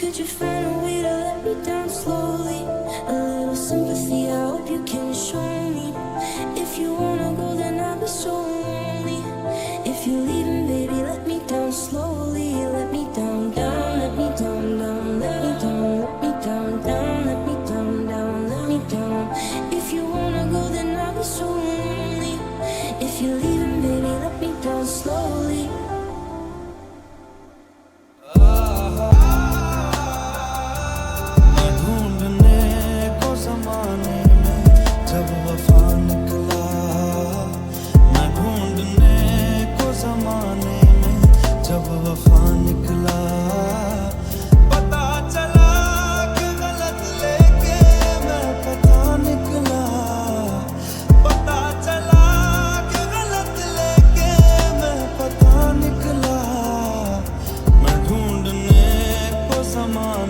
Could you find a way to let me down slowly? A little sympathy, I hope you can show me. If you wanna go, then I'll be so lonely. If you're leaving, baby, let me down slowly. Let me down, down, let me down, down, let me down, let me down, down, let me down, down, let me down. If you wanna go, then I'll be so lonely. If you're leaving, baby, let me down slowly. जब वफा निकला मैं ढूंढने को ज़माने में, जब वफा निकला पता चला कि गलत लेके मैं पता निकला, पता चला कि गलत लेके मैं पता निकला, मैं ढूंढने को ज़माने